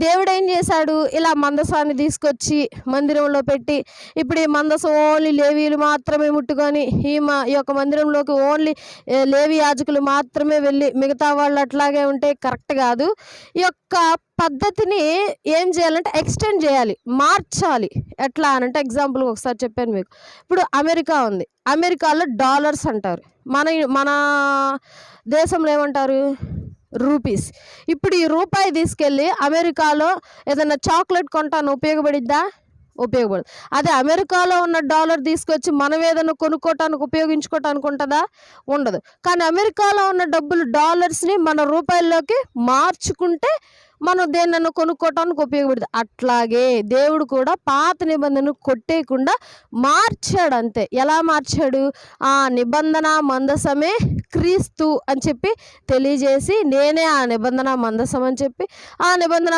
దేవుడు ఏం చేశాడు, ఇలా మందసాన్ని తీసుకొచ్చి మందిరంలో పెట్టి, ఇప్పుడు ఈ మందసం ఓన్లీ లేవీయులు మాత్రమే ముట్టుకొని, ఈ యొక్క మందిరంలోకి ఓన్లీ లేవి యాజకులు మాత్రమే వెళ్ళి మిగతా వాళ్ళు అట్లాగే ఉంటే కరెక్ట్ కాదు. ఈ యొక్క పద్ధతిని ఏం చేయాలంటే ఎక్స్టెండ్ చేయాలి, మార్చాలి. ఎట్లా అనంటే ఎగ్జాంపుల్ ఒకసారి చెప్పాను మీకు. ఇప్పుడు అమెరికా ఉంది, అమెరికాలో డాలర్స్ అంటారు, మన మన దేశంలో ఏమంటారు, రూపీస్. ఇప్పుడు ఈ రూపాయి తీసుకెళ్ళి అమెరికాలో ఏదైనా చాక్లెట్ కొంటాను ఉపయోగపడిద్దా? ఉపయోగపడదు. అదే అమెరికాలో ఉన్న డాలర్ తీసుకొచ్చి మనం ఏదైనా కొనుక్కోవటానికి ఉపయోగించుకోవటానికి ఉంటుందా? ఉండదు. కానీ అమెరికాలో ఉన్న డబ్బులు డాలర్స్ని మన రూపాయల్లోకి మార్చుకుంటే మనం దేన్నైనా కొనుక్కోవటానికి ఉపయోగపడుతుంది. అట్లాగే దేవుడు కూడా పాత నిబంధనను కొట్టేయకుండా మార్చాడు అంతే. ఎలా మార్చాడు? ఆ నిబంధన మందసమే క్రీస్తు అని చెప్పి తెలియజేసి, నేనే ఆ నిబంధన మందసం అని చెప్పి, ఆ నిబంధన